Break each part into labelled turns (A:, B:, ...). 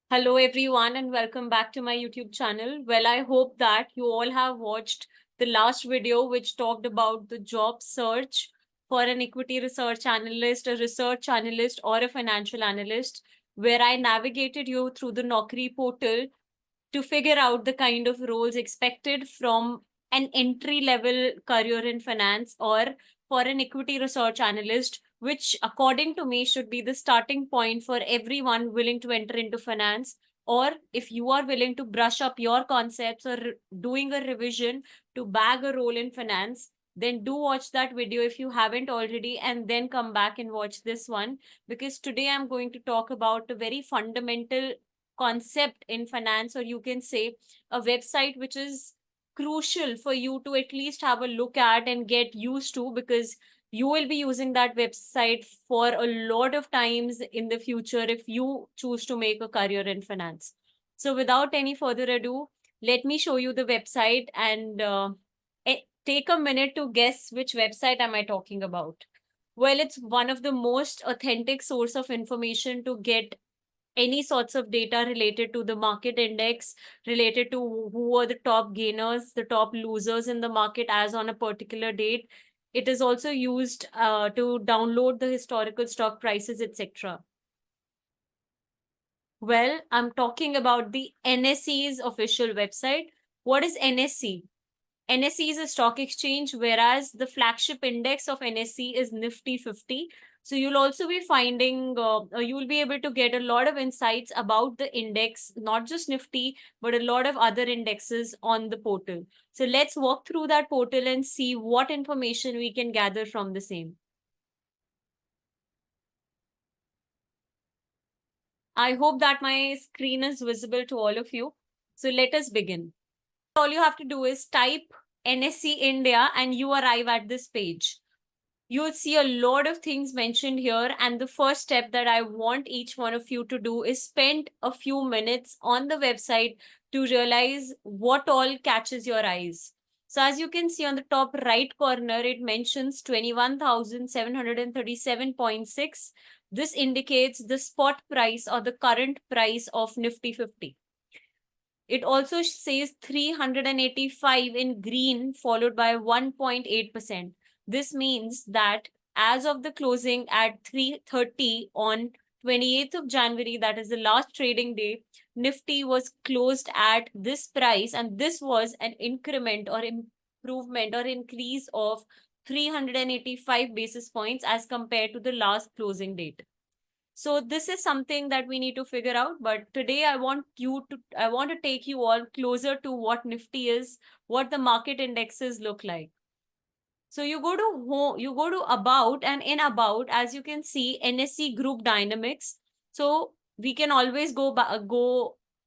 A: Hello everyone and welcome back to my YouTube channel. Well, I hope that you all have watched the last video which talked about the job search for an equity research analyst, a research analyst or a financial analyst, where I navigated you through the Naukri portal to figure out the kind of roles expected from an entry level career in finance or for an equity research analyst, which according to me should be the starting point for everyone willing to enter into finance. Or if you are willing to brush up your concepts or doing a revision to bag a role in finance, then do watch that video if you haven't already, and then come back and watch this one, because today I'm going to talk about a very fundamental concept in finance, or you can say a website which is crucial for you to at least have a look at and get used to, because you will be using that website for a lot of times in the future if you choose to make a career in finance. So without any further ado, let me show you the website and take a minute to guess which website am I talking about. Well, it's one of the most authentic source of information to get any sorts of data related to the market index, related to who are the top gainers, the top losers in the market as on a particular date. It is also used to download the historical stock prices, etc. Well, I'm talking about the NSE's official website. What is NSE? NSE is a stock exchange, whereas the flagship index of NSE is Nifty 50. So you'll also be finding, you'll be able to get a lot of insights about the index, not just Nifty, but a lot of other indexes on the portal. So let's walk through that portal and see what information we can gather from the same. I hope that my screen is visible to all of you. So let us begin. All you have to do is type NSE India and you arrive at this page. You'll see a lot of things mentioned here. And the first step that I want each one of you to do is spend a few minutes on the website to realize what all catches your eyes. So as you can see on the top right corner, it mentions 21,737.6. This indicates the spot price or the current price of Nifty 50. It also says 385 in green, followed by 1.8%. This means that as of the closing at 3:30 on 28th of January, that is the last trading day, Nifty was closed at this price, and this was an increment or improvement or increase of 385 basis points as compared to the last closing date. So this is something that we need to figure out. But today I want to take you all closer to what Nifty is, what the market indexes look like. So you go to home, you go to about, and in about, as you can see, NSE group dynamics. So we can always go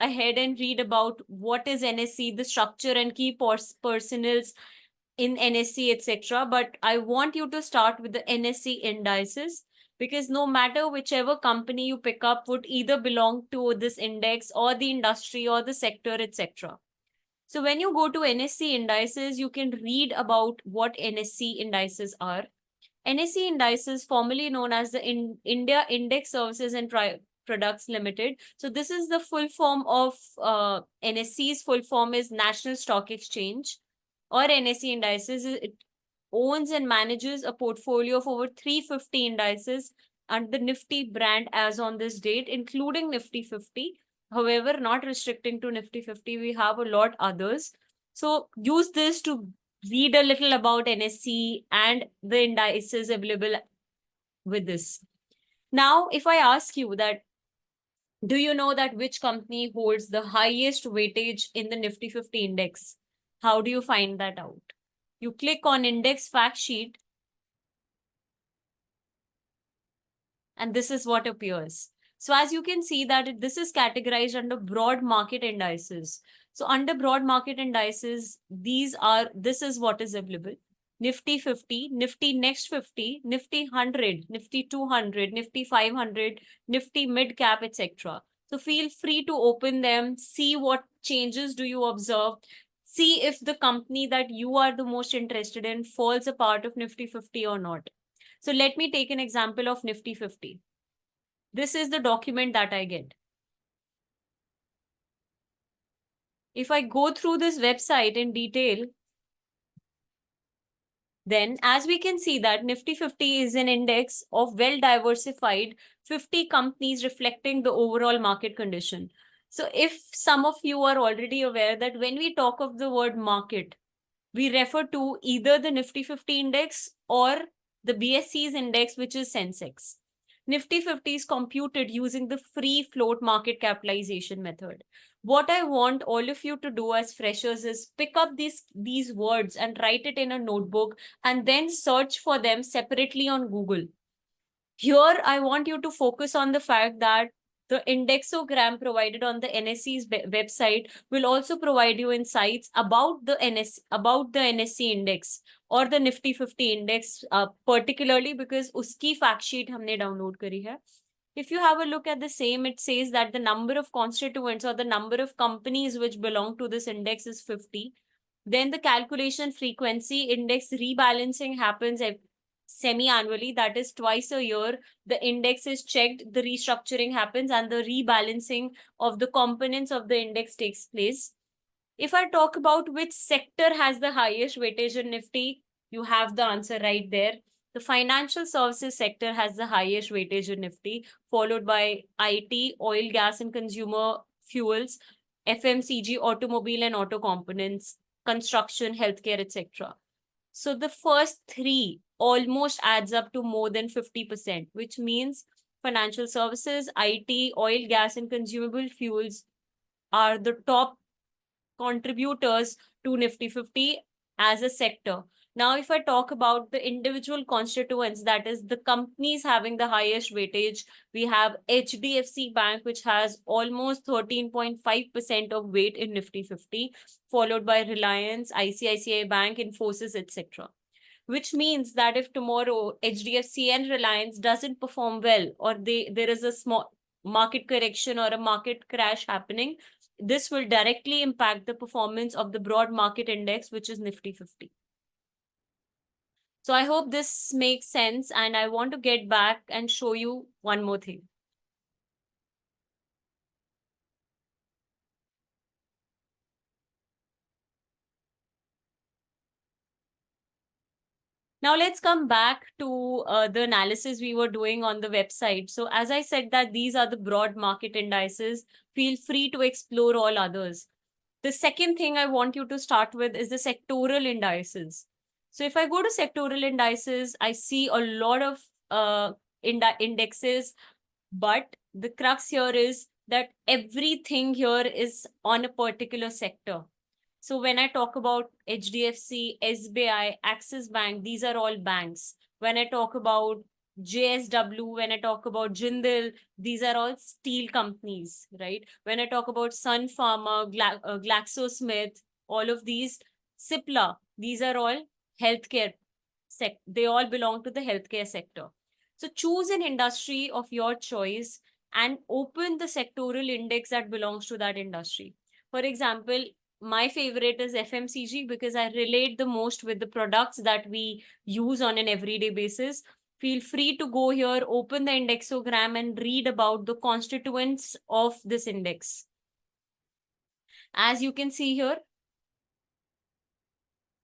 A: ahead and read about what is NSE, the structure and key personals in NSE, etc. But I want you to start with the NSE indices, because no matter whichever company you pick up would either belong to this index or the industry or the sector, etc. So when you go to NSE indices, you can read about what NSE indices are. NSE indices, formerly known as the India Index Services and Products Limited. So this is the full form of NSE's full form is National Stock Exchange, or NSE indices. It owns and manages a portfolio of over 350 indices under the Nifty brand as on this date, including Nifty 50. However, not restricting to Nifty 50, we have a lot others. So use this to read a little about NSE and the indices available with this. Now, if I ask you that, do you know that which company holds the highest weightage in the Nifty 50 index? How do you find that out? You click on index fact sheet, and this is what appears. So as you can see that this is categorized under broad market indices. So under broad market indices, this is what is available. Nifty 50, Nifty Next 50, Nifty 100, Nifty 200, Nifty 500, Nifty Mid Cap, etc. So feel free to open them, see what changes do you observe, see if the company that you are the most interested in falls a part of Nifty 50 or not. So let me take an example of Nifty 50. This is the document that I get. If I go through this website in detail, then as we can see that Nifty 50 is an index of well-diversified 50 companies reflecting the overall market condition. So if some of you are already aware that when we talk of the word market, we refer to either the Nifty 50 index or the BSE's index, which is Sensex. Nifty 50 is computed using the free float market capitalization method. What I want all of you to do as freshers is pick up these words and write it in a notebook and then search for them separately on Google. Here, I want you to focus on the fact that the indexogram provided on the NSE's website will also provide you insights about the NSE index or the Nifty 50 index, particularly because uski fact sheet हमने download करी है. If you have a look at the same, it says that the number of constituents or the number of companies which belong to this index is 50. Then the calculation frequency index rebalancing happens semi-annually, that is twice a year. The index is checked, the restructuring happens, and the rebalancing of the components of the index takes place. If I talk about which sector has the highest weightage in Nifty, you have the answer right there. The financial services sector has the highest weightage in Nifty, followed by IT, oil, gas, and consumer fuels, FMCG, automobile and auto components, construction, healthcare, etc. So the first three almost adds up to more than 50%, which means financial services, IT, oil, gas, and consumable fuels are the top contributors to Nifty 50 as a sector. Now, if I talk about the individual constituents, that is the companies having the highest weightage, we have HDFC Bank, which has almost 13.5% of weight in Nifty 50, followed by Reliance, ICICI Bank, Infosys, etc. Which means that if tomorrow HDFC and Reliance doesn't perform well, or there is a small market correction or a market crash happening, this will directly impact the performance of the broad market index, which is Nifty 50. So I hope this makes sense, and I want to get back and show you one more thing. Now let's come back to the analysis we were doing on the website. So as I said that these are the broad market indices, feel free to explore all others. The second thing I want you to start with is the sectoral indices. So if I go to sectoral indices, I see a lot of indexes, but the crux here is that everything here is on a particular sector. So when I talk about HDFC, SBI, Axis Bank, these are all banks. When I talk about JSW, when I talk about Jindal, these are all steel companies, right? When I talk about Sun Pharma, GlaxoSmith, all of these, Cipla, these are all healthcare. They all belong to the healthcare sector. So choose an industry of your choice and open the sectoral index that belongs to that industry. For example, my favorite is FMCG because I relate the most with the products that we use on an everyday basis. Feel free to go here, open the indexogram and read about the constituents of this index. As you can see here,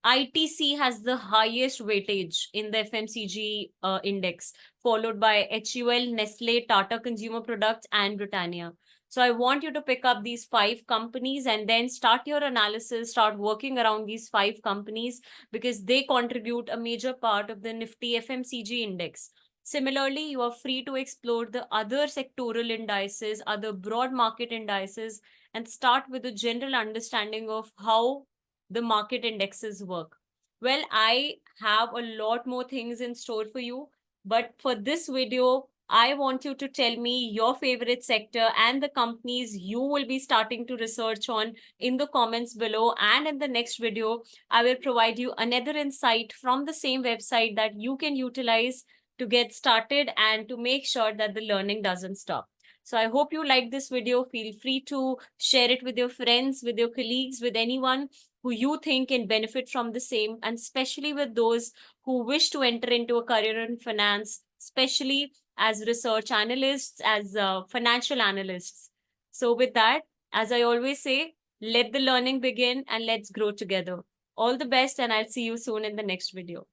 A: ITC has the highest weightage in the FMCG index, followed by HUL, Nestle, Tata Consumer Products, and Britannia. So I want you to pick up these 5 companies and then start your analysis, start working around these 5 companies because they contribute a major part of the Nifty FMCG index. Similarly, you are free to explore the other sectoral indices, other broad market indices, and start with a general understanding of how the market indexes work. Well, I have a lot more things in store for you, but for this video, I want you to tell me your favorite sector and the companies you will be starting to research on in the comments below. And in the next video, I will provide you another insight from the same website that you can utilize to get started and to make sure that the learning doesn't stop. So I hope you like this video. Feel free to share it with your friends, with your colleagues, with anyone who you think can benefit from the same, and especially with those who wish to enter into a career in finance, especially as research analysts, as financial analysts. So with that, as I always say, Let the learning begin and let's grow together. All the best, and I'll see you soon in the next video.